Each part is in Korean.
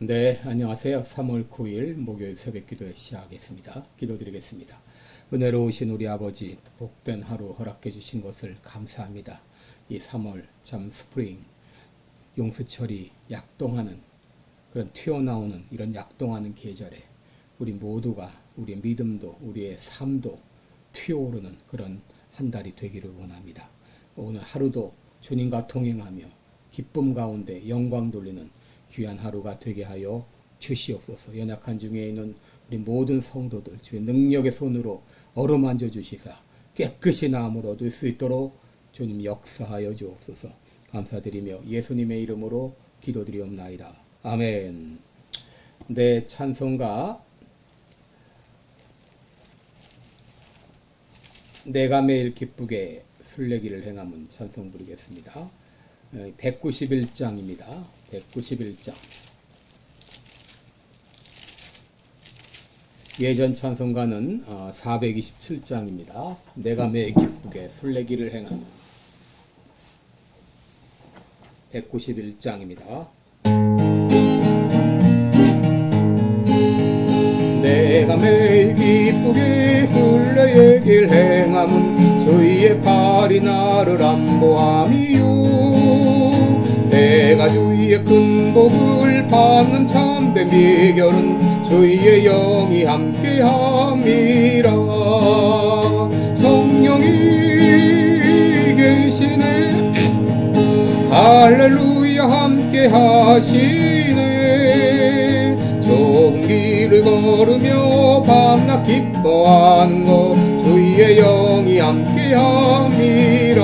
네, 안녕하세요. 3월 9일 목요일 새벽기도 시작하겠습니다. 기도드리겠습니다. 은혜로우신 우리 아버지, 복된 하루 허락해 주신 것을 감사합니다. 이 3월 참 스프링, 용수철이 약동하는 그런 튀어나오는 이런 약동하는 계절에 우리 모두가 우리의 믿음도 우리의 삶도 튀어오르는 그런 한 달이 되기를 원합니다. 오늘 하루도 주님과 동행하며 기쁨 가운데 영광 돌리는 귀한 하루가 되게 하여 주시옵소서. 연약한 중에 있는 우리 모든 성도들 주의 능력의 손으로 어루만져 주시사 깨끗이 나음을 얻을 수 있도록 주님 역사하여 주옵소서. 감사드리며 예수님의 이름으로 기도드리옵나이다. 아멘. 네, 찬송가 내가 매일 기쁘게 술래기를 행함은 찬송 부르겠습니다. 191장입니다. 191장. 예전 찬송가는 427장입니다. 내가 매일 기쁘게 술래기를 행하는 191장입니다. 내가 매일 기쁘게 술래기를 행함은 주의 팔이 나를 안보함이요. 내가 주의 큰 복을 받는 참된 비결은 주의 영이 함께함이라. 성령이 계시네. 할렐루야 함께하시네. 좁은 길을 걸으며 밤낮 기뻐하는 것 주의 영이 함께함이라.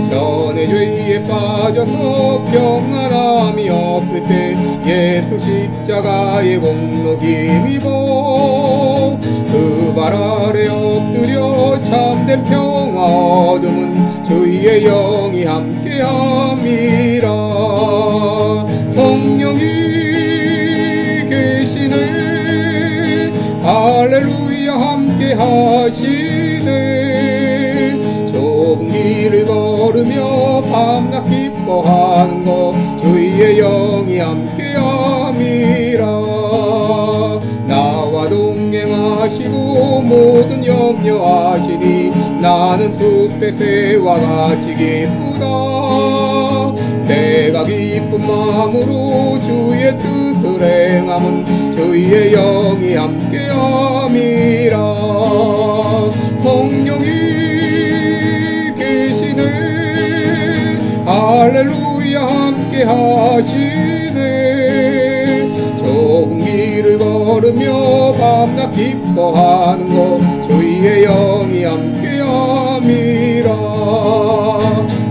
전에 죄에 빠져서 평안함이 없을 때 예수 십자가의 공로 힘입어 그 발 아래 엎드려 참된 평화 얻음은 주의 영이 함께함이라. 성령이 계시네. 할렐루야 함께하시네. 좁은 길을 걸으며 밤낮 기뻐하는 것 주의 영이 함께함이라. 나와 동행하시고 모든 염려하시니 나는 숲의 새와 같이 기쁘다. 내가 기쁜 마음으로 주의 뜻을 행함은 주의 영이 함께함이라. 성령이 계시네. 할렐루야 함께하시네. 좁은 길을 걸으며 밤낮 기뻐하는 것 주의 영이 함께함이라.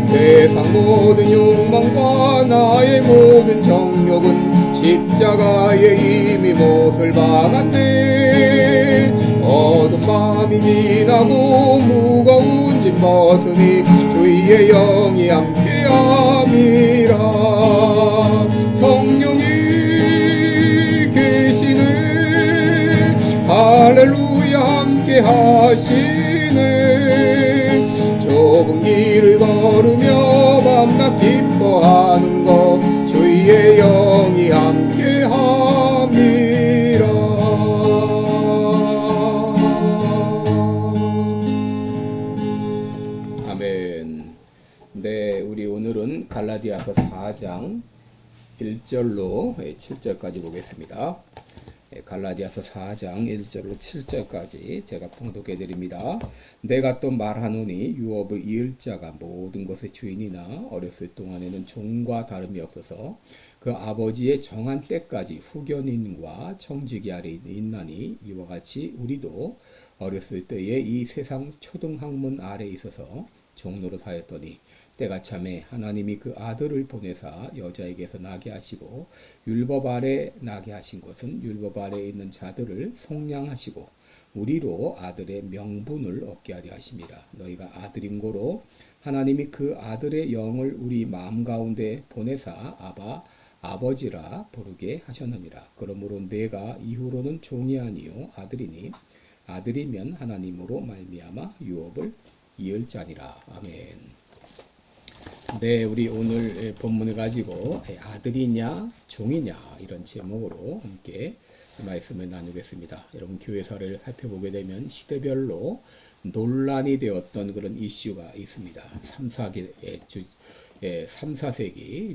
세상 모든 욕망과 나의 모든 정욕은 십자가에 이미 못을 박았네. 어두운 밤이 지나고 무거운 짐 벗으니 주의 영이 함께함이라. 성령이 계시네. 할렐루야 함께하시네. 좁은 길을 걸으며 밤낮 기뻐하는 것 주의 영이 함께함이라. 아멘. 네, 우리 오늘은 갈라디아서 4장 1절로 7절까지 보겠습니다. 갈라디아서 4장 1절로 7절까지 제가 봉독해 드립니다. 내가 또 말하노니 유업을 이을 자가 모든 것의 주인이나 어렸을 동안에는 종과 다름이 없어서 그 아버지의 정한 때까지 후견인과 청지기 아래 있나니 이와 같이 우리도 어렸을 때에 이 세상 초등학문 아래 있어서 종노릇 하였더니 때가 참에 하나님이 그 아들을 보내사 여자에게서 나게 하시고 율법 아래 나게 하신 것은 율법 아래 있는 자들을 속량하시고 우리로 아들의 명분을 얻게 하려 하심이라. 너희가 아들인 고로 하나님이 그 아들의 영을 우리 마음 가운데 보내사 아바 아버지라 부르게 하셨느니라. 그러므로 내가 이후로는 종이 아니요 아들이니 아들이면 하나님으로 말미암아 유업을 이을 자니라. 아멘. 네, 우리 오늘 본문을 가지고 아들이냐 종이냐 이런 제목으로 함께 말씀을 나누겠습니다. 여러분 교회사를 살펴보게 되면 시대별로 논란이 되었던 그런 이슈가 있습니다. 3, 4세기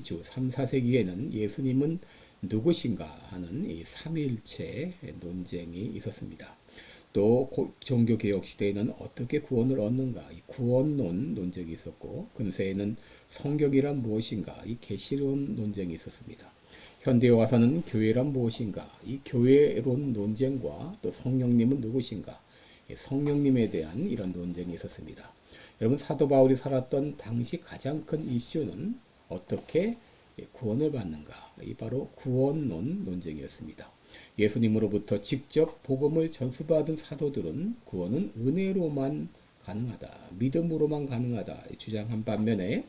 주 3, 4세기에는 예수님은 누구신가 하는 이 삼위일체 논쟁이 있었습니다. 또 종교개혁 시대에는 어떻게 구원을 얻는가 이 구원론 논쟁이 있었고, 근세에는 성경이란 무엇인가 이 계시론 논쟁이 있었습니다. 현대에 와서는 교회란 무엇인가 이 교회론 논쟁과 또 성령님은 누구신가 성령님에 대한 이런 논쟁이 있었습니다. 여러분 사도 바울이 살았던 당시 가장 큰 이슈는 어떻게 구원을 받는가 이 바로 구원론 논쟁이었습니다. 예수님으로부터 직접 복음을 전수받은 사도들은 구원은 은혜로만 가능하다, 믿음으로만 가능하다 주장한 반면에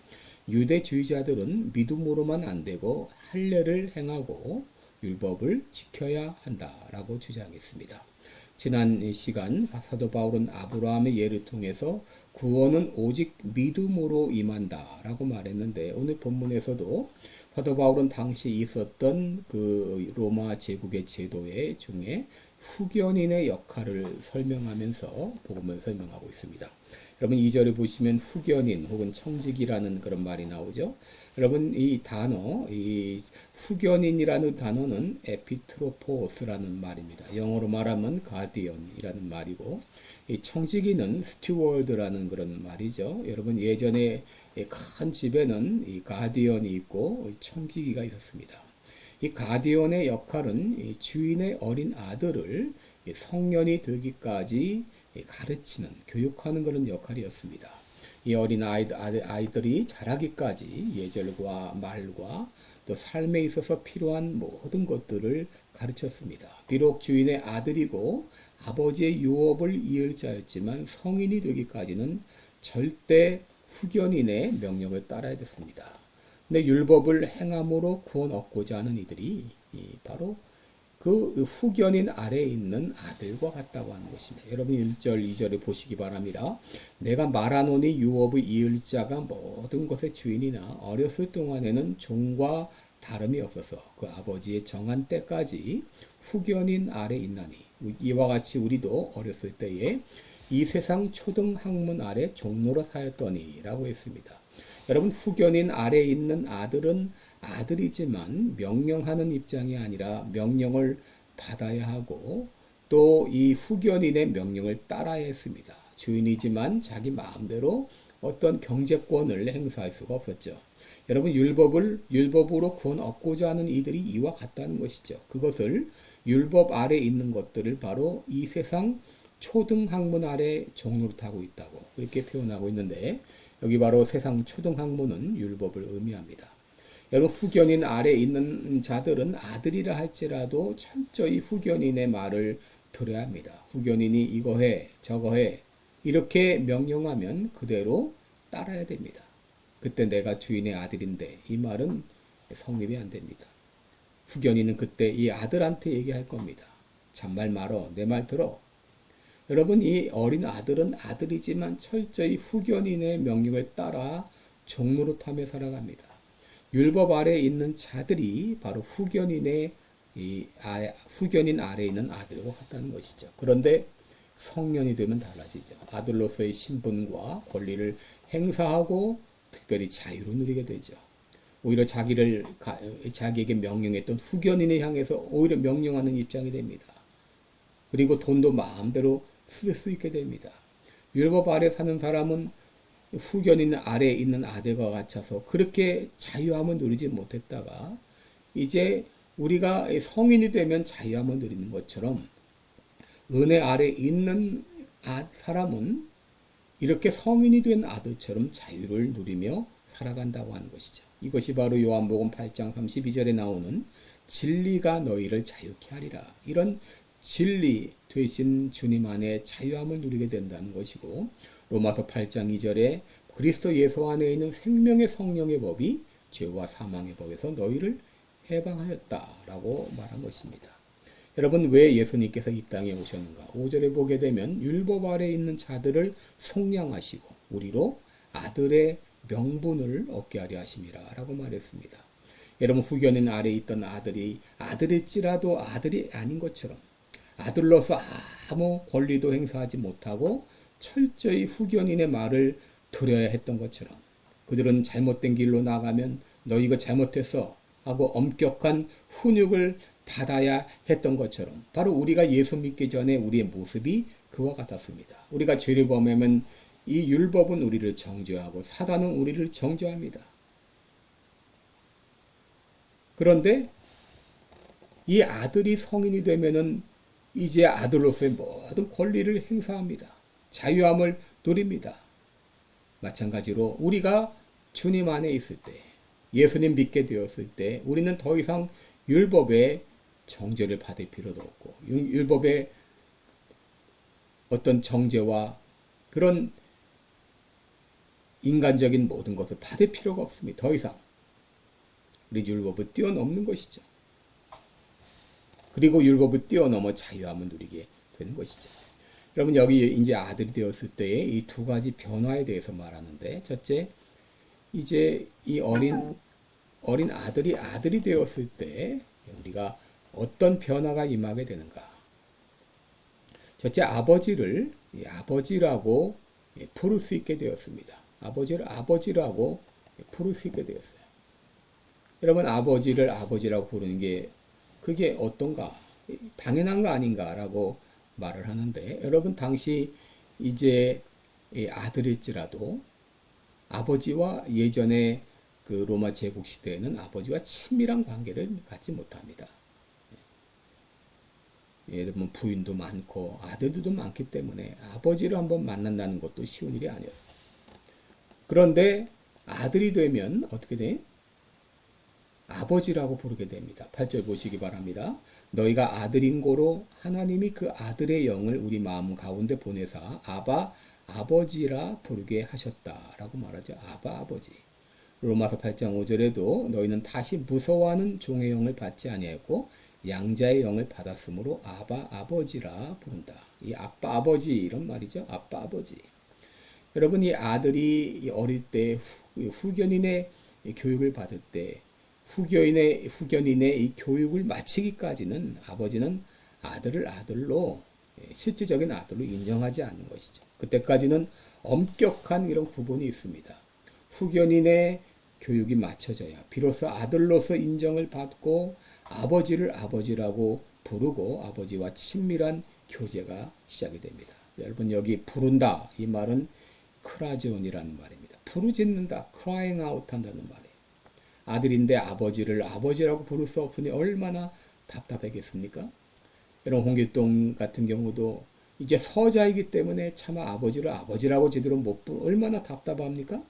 유대주의자들은 믿음으로만 안 되고 할례를 행하고 율법을 지켜야 한다라고 주장했습니다. 지난 시간 사도 바울은 아브라함의 예를 통해서 구원은 오직 믿음으로 임한다라고 말했는데, 오늘 본문에서도 사도 바울은 당시 있었던 그 로마 제국의 제도의 중에 후견인의 역할을 설명하면서 복음을 설명하고 있습니다. 여러분 2절에 보시면 후견인 혹은 청지기라는 그런 말이 나오죠. 여러분 이 단어, 이 후견인이라는 단어는 에피트로포스라는 말입니다. 영어로 말하면 가디언이라는 말이고, 이 청지기는 스튜어드라는 그런 말이죠. 여러분 예전에 큰 집에는 이 가디언이 있고 청지기가 있었습니다. 이 가디언의 역할은 이 주인의 어린 아들을 성년이 되기까지 가르치는, 교육하는 그런 역할이었습니다. 이 어린 아이들이 자라기까지 예절과 말과 또 삶에 있어서 필요한 모든 것들을 가르쳤습니다. 비록 주인의 아들이고 아버지의 유업을 이을 자였지만 성인이 되기까지는 절대 후견인의 명령을 따라야 됐습니다. 근데 율법을 행함으로 구원 얻고자 하는 이들이 바로 그 후견인 아래에 있는 아들과 같다고 하는 것입니다. 여러분 1절 2절에 보시기 바랍니다. 내가 말하노니 유업을 이을 자가 모든 것의 주인이나 어렸을 동안에는 종과 다름이 없어서 그 아버지의 정한 때까지 후견인 아래 있나니, 이와 같이 우리도 어렸을 때에 이 세상 초등학문 아래 종로로 사였더니 라고 했습니다. 여러분 후견인 아래에 있는 아들은 아들이지만 명령하는 입장이 아니라 명령을 받아야 하고 또 이 후견인의 명령을 따라야 했습니다. 주인이지만 자기 마음대로 어떤 경제권을 행사할 수가 없었죠. 여러분 율법으로 구원 얻고자 하는 이들이 이와 같다는 것이죠. 그것을 율법 아래 있는 것들을 바로 이 세상 초등학문 아래 종노릇하고 있다고 그렇게 표현하고 있는데, 여기 바로 세상 초등학문은 율법을 의미합니다. 여러분 후견인 아래 있는 자들은 아들이라 할지라도 철저히 후견인의 말을 들어야 합니다. 후견인이 이거 해 저거 해 이렇게 명령하면 그대로 따라야 됩니다. 그때 내가 주인의 아들인데 이 말은 성립이 안 됩니다. 후견인은 그때 이 아들한테 얘기할 겁니다. 잔말 말어, 내 말 들어. 여러분 이 어린 아들은 아들이지만 철저히 후견인의 명령을 따라 종노릇하며 살아갑니다. 율법 아래에 있는 자들이 바로 후견인 아래에 있는 아들과 같다는 것이죠. 그런데 성년이 되면 달라지죠. 아들로서의 신분과 권리를 행사하고 특별히 자유를 누리게 되죠. 오히려 자기에게 명령했던 후견인을 향해서 오히려 명령하는 입장이 됩니다. 그리고 돈도 마음대로 쓸 수 있게 됩니다. 율법 아래 사는 사람은 후견인 아래에 있는 아들과 같아서 그렇게 자유함을 누리지 못했다가 이제 우리가 성인이 되면 자유함을 누리는 것처럼 은혜 아래에 있는 사람은 이렇게 성인이 된 아들처럼 자유를 누리며 살아간다고 하는 것이죠. 이것이 바로 요한복음 8장 32절에 나오는 진리가 너희를 자유케 하리라. 이런 진리 되신 주님 안에 자유함을 누리게 된다는 것이고, 로마서 8장 2절에 그리스도 예수 안에 있는 생명의 성령의 법이 죄와 사망의 법에서 너희를 해방하였다라고 말한 것입니다. 여러분 왜 예수님께서 이 땅에 오셨는가? 5절에 보게 되면 율법 아래 있는 자들을 속량하시고 우리로 아들의 명분을 얻게 하려 하심이라 라고 말했습니다. 여러분, 후견인 아래에 있던 아들이 아들일지라도 아들이 아닌 것처럼 아들로서 아무 권리도 행사하지 못하고 철저히 후견인의 말을 들어야 했던 것처럼 그들은 잘못된 길로 나가면 너 이거 잘못했어 하고 엄격한 훈육을 받아야 했던 것처럼 바로 우리가 예수 믿기 전에 우리의 모습이 그와 같았습니다. 우리가 죄를 범하면 이 율법은 우리를 정죄하고 사단은 우리를 정죄합니다. 그런데 이 아들이 성인이 되면은 이제 아들로서의 모든 권리를 행사합니다. 자유함을 누립니다. 마찬가지로 우리가 주님 안에 있을 때, 예수님 믿게 되었을 때 우리는 더 이상 율법의 정죄를 받을 필요도 없고 율법의 어떤 정죄와 그런 인간적인 모든 것을 받을 필요가 없습니다. 더 이상 우리 율법을 뛰어넘는 것이죠. 그리고 율법을 뛰어넘어 자유함을 누리게 되는 것이죠. 여러분, 여기 이제 아들이 되었을 때의 이 두 가지 변화에 대해서 말하는데, 첫째, 이제 이 어린 아들이 되었을 때 우리가 어떤 변화가 임하게 되는가? 첫째, 아버지를 아버지라고 부를 수 있게 되었습니다. 아버지를 아버지라고 부를 수 있게 되었어요. 여러분, 아버지를 아버지라고 부르는 게 그게 어떤가? 당연한 거 아닌가라고 말을 하는데, 여러분, 당시 이제 아들일지라도 아버지와 예전에 그 로마 제국 시대에는 아버지와 친밀한 관계를 갖지 못합니다. 예를 들면 부인도 많고 아들들도 많기 때문에 아버지를 한번 만난다는 것도 쉬운 일이 아니었어요. 그런데 아들이 되면 어떻게 돼? 아버지라고 부르게 됩니다. 8절 보시기 바랍니다. 너희가 아들인 고로 하나님이 그 아들의 영을 우리 마음 가운데 보내사 아바 아버지라 부르게 하셨다라고 말하죠. 아바 아버지. 로마서 8장 5절에도 너희는 다시 무서워하는 종의 영을 받지 아니하였고 양자의 영을 받았으므로 아바 아버지라 부른다. 이 아빠 아버지 이런 말이죠. 아빠 아버지. 여러분, 이 아들이 어릴 때 후견인의 교육을 받을 때 후견인의 이 교육을 마치기까지는 아버지는 아들을 아들로 실질적인 아들로 인정하지 않는 것이죠. 그때까지는 엄격한 이런 구분이 있습니다. 후견인의 교육이 마쳐져야 비로소 아들로서 인정을 받고 아버지를 아버지라고 부르고 아버지와 친밀한 교제가 시작이 됩니다. 여러분, 여기 부른다 이 말은 크라지온이라는 말입니다. 부르짖는다, crying out 한다는 말이에요. 아들인데 아버지를 아버지라고 부를 수 없으니 얼마나 답답하겠습니까? 여러분, 홍길동 같은 경우도 이제 서자이기 때문에 차마 아버지를 아버지라고 제대로 못 부르 얼마나 답답합니까?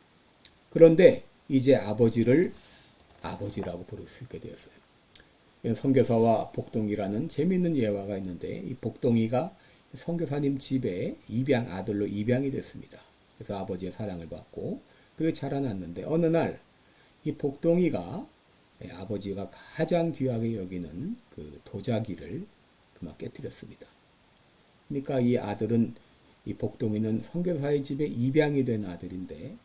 그런데 이제 아버지를 아버지라고 부를 수 있게 되었어요. 선교사와 복동이라는 재미있는 예화가 있는데, 이 복동이가 선교사님 집에 아들로 입양이 됐습니다. 그래서 아버지의 사랑을 받고 그렇게 자라났는데, 어느 날 이 복동이가 아버지가 가장 귀하게 여기는 그 도자기를 그만 깨뜨렸습니다. 그러니까 이 아들은, 이 복동이는 선교사의 집에 입양이 된 아들인데,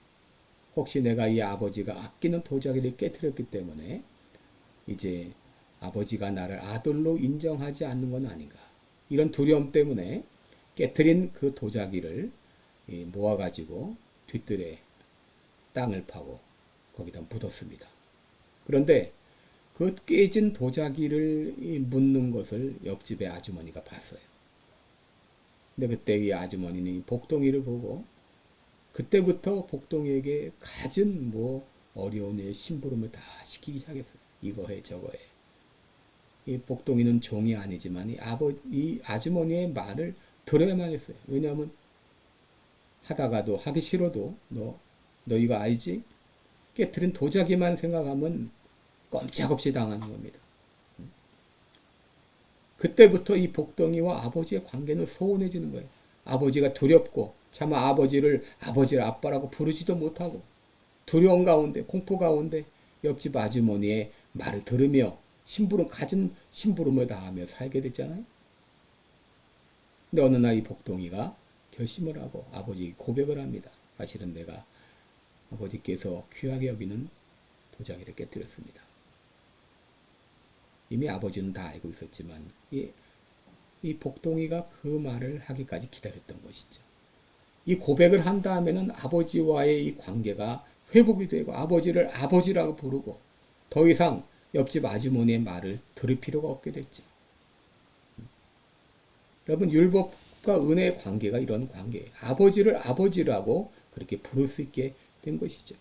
혹시 내가 이 아버지가 아끼는 도자기를 깨뜨렸기 때문에 이제 아버지가 나를 아들로 인정하지 않는 건 아닌가, 이런 두려움 때문에 깨뜨린 그 도자기를 모아가지고 뒤뜰에 땅을 파고 거기다 묻었습니다. 그런데 그 깨진 도자기를 묻는 것을 옆집의 아주머니가 봤어요. 근데 그때 이 아주머니는 복동이를 보고 그때부터 복동이에게 갖은 어려운 일, 심부름을 다 시키기 시작했어요. 이거 해 저거 해. 이 복동이는 종이 아니지만 이 아주머니의 말을 들어야만 했어요. 왜냐하면 하다가도 하기 싫어도 너 이거 알지? 깨트린 도자기만 생각하면 꼼짝없이 당하는 겁니다. 그때부터 이 복동이와 아버지의 관계는 소원해지는 거예요. 아버지가 두렵고 차마 아버지를 아빠라고 부르지도 못하고 두려움 가운데, 공포 가운데 옆집 아주머니의 말을 들으며 갖은 심부름을 다하며 살게 됐잖아요. 근데 어느 날 이 복동이가 결심을 하고 아버지에게 고백을 합니다. 사실은 내가 아버지께서 귀하게 여기는 도자기를 깨뜨렸습니다. 이미 아버지는 다 알고 있었지만 이 복동이가 그 말을 하기까지 기다렸던 것이죠. 이 고백을 한 다음에는 아버지와의 이 관계가 회복이 되고 아버지를 아버지라고 부르고 더 이상 옆집 아주머니의 말을 들을 필요가 없게 됐죠. 여러분, 율법과 은혜의 관계가 이런 관계예요. 아버지를 아버지라고 그렇게 부를 수 있게 된 것이죠.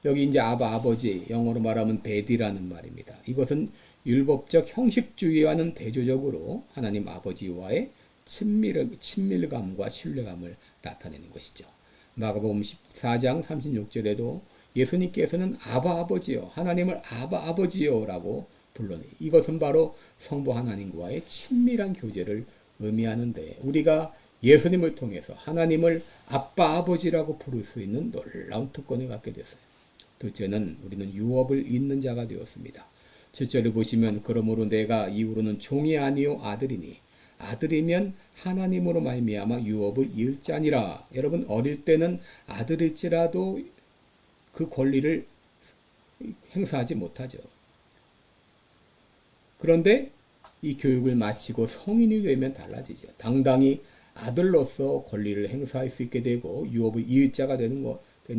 여기 이제 아버지, 영어로 말하면 daddy라는 말입니다. 이것은 율법적 형식주의와는 대조적으로 하나님 아버지와의 친밀감과 신뢰감을 나타내는 것이죠. 마가복음 14장 36절에도 예수님께서는 아버지요, 하나님을 아버지요라고 불러내요. 이것은 바로 성부 하나님과의 친밀한 교제를 의미하는데 우리가 예수님을 통해서 하나님을 아버지라고 부를 수 있는 놀라운 특권을 갖게 됐어요. 둘째는 우리는 유업을 잇는 자가 되었습니다. 7절을 보시면 그러므로 내가 이후로는 종이 아니요 아들이니 아들이면 하나님으로 말미암아 유업을 이을 자니라. 여러분, 어릴 때는 아들일지라도 그 권리를 행사하지 못하죠. 그런데 이 교육을 마치고 성인이 되면 달라지죠. 당당히 아들로서 권리를 행사할 수 있게 되고 유업을 이을 자가 되는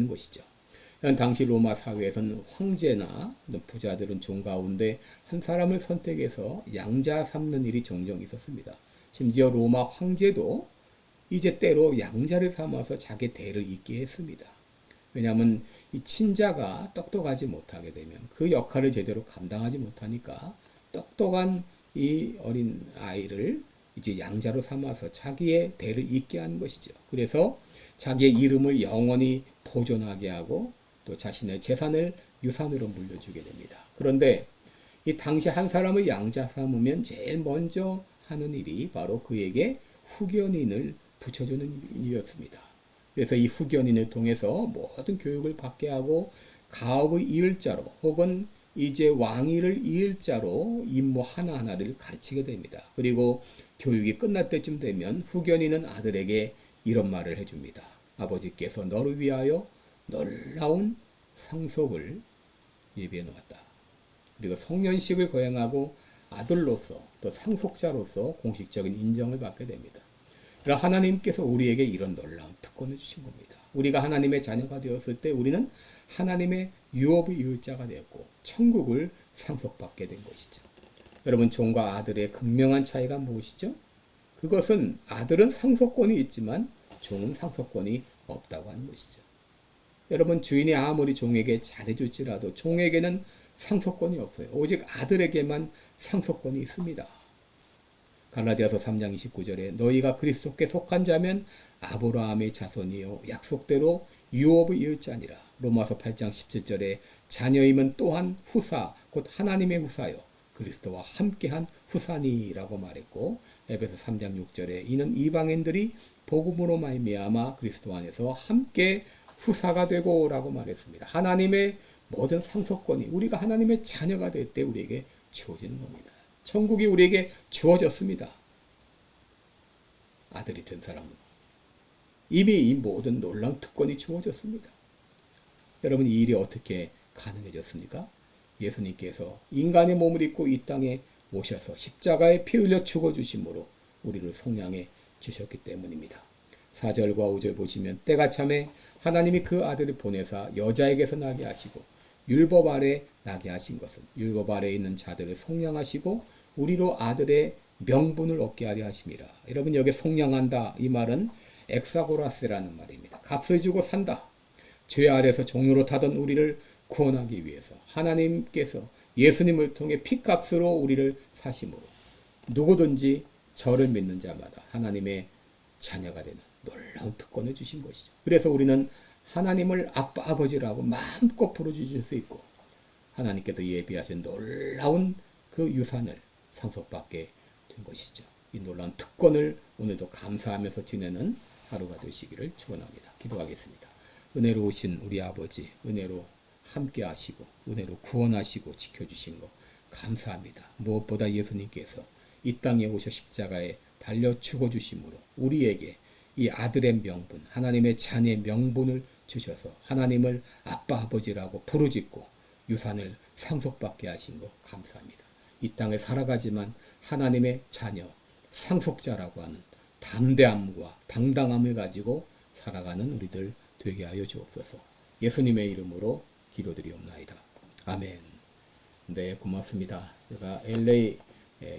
것이죠. 당시 로마 사회에서는 황제나 부자들은 종 가운데 한 사람을 선택해서 양자 삼는 일이 종종 있었습니다. 심지어 로마 황제도 이제 때로 양자를 삼아서 자기 대를 잇게 했습니다. 왜냐하면 이 친자가 똑똑하지 못하게 되면 그 역할을 제대로 감당하지 못하니까 똑똑한 이 어린 아이를 이제 양자로 삼아서 자기의 대를 잇게 하는 것이죠. 그래서 자기의 이름을 영원히 보존하게 하고 또 자신의 재산을 유산으로 물려주게 됩니다. 그런데 이 당시 한 사람을 양자 삼으면 제일 먼저 하는 일이 바로 그에게 후견인을 붙여주는 일이었습니다. 그래서 이 후견인을 통해서 모든 교육을 받게 하고 가업의 이을 자로 혹은 이제 왕위를 이을 자로 임무 하나하나를 가르치게 됩니다. 그리고 교육이 끝날 때쯤 되면 후견인은 아들에게 이런 말을 해줍니다. 아버지께서 너를 위하여 놀라운 상속을 예비해 놓았다. 그리고 성년식을 거행하고 아들로서 또 상속자로서 공식적인 인정을 받게 됩니다. 그러나 하나님께서 우리에게 이런 놀라운 특권을 주신 겁니다. 우리가 하나님의 자녀가 되었을 때 우리는 하나님의 유업의 유자가 되었고 천국을 상속받게 된 것이죠. 여러분, 종과 아들의 극명한 차이가 무엇이죠? 그것은 아들은 상속권이 있지만 종은 상속권이 없다고 하는 것이죠. 여러분, 주인이 아무리 종에게 잘해줄지라도 종에게는 상속권이 없어요. 오직 아들에게만 상속권이 있습니다. 갈라디아서 3장 29절에 너희가 그리스도께 속한 자면 아브라함의 자손이요 약속대로 유업을 이을 자니라. 로마서 8장 17절에 자녀임은 또한 후사 곧 하나님의 후사요 그리스도와 함께한 후사니라고 말했고 에베소 3장 6절에 이는 이방인들이 복음으로 말미암아 그리스도 안에서 함께 후사가 되고 라고 말했습니다. 하나님의 모든 상속권이 우리가 하나님의 자녀가 될 때 우리에게 주어지는 겁니다. 천국이 우리에게 주어졌습니다. 아들이 된 사람은 이미 이 모든 놀라운 특권이 주어졌습니다. 여러분, 이 일이 어떻게 가능해졌습니까? 예수님께서 인간의 몸을 입고 이 땅에 오셔서 십자가에 피 흘려 죽어주심으로 우리를 속량해 주셨기 때문입니다. 4절과 5절 보시면 때가 참에 하나님이 그 아들을 보내사 여자에게서 나게 하시고 율법 아래 나게 하신 것은 율법 아래 있는 자들을 속량하시고 우리로 아들의 명분을 얻게 하려 하심이라. 여러분, 여기 속량한다 이 말은 엑사고라스라는 말입니다. 값을 주고 산다. 죄 아래서 종로로 타던 우리를 구원하기 위해서 하나님께서 예수님을 통해 피값으로 우리를 사심으로 누구든지 저를 믿는 자마다 하나님의 자녀가 되는 놀라운 특권을 주신 것이죠. 그래서 우리는 하나님을 아버지라고 마음껏 부르짖을 수 있고 하나님께서 예비하신 놀라운 그 유산을 상속받게 된 것이죠. 이 놀라운 특권을 오늘도 감사하면서 지내는 하루가 되시기를 축원합니다. 기도하겠습니다. 은혜로우신 우리 아버지, 은혜로 함께 하시고 은혜로 구원하시고 지켜주신 것 감사합니다. 무엇보다 예수님께서 이 땅에 오셔 십자가에 달려 죽어주심으로 우리에게 이 아들의 명분, 하나님의 자녀의 명분을 주셔서 하나님을 아빠 아버지라고 부르짖고 유산을 상속받게 하신 것 감사합니다. 이 땅에 살아가지만 하나님의 자녀, 상속자라고 하는 담대함과 당당함을 가지고 살아가는 우리들 되게 하여 주옵소서. 예수님의 이름으로 기도드리옵나이다. 아멘. 네, 고맙습니다. 제가 LA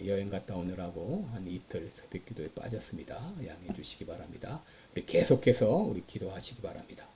여행 갔다 오느라고 한 이틀 새벽 기도에 빠졌습니다. 양해해 주시기 바랍니다. 우리 계속해서 우리 기도하시기 바랍니다.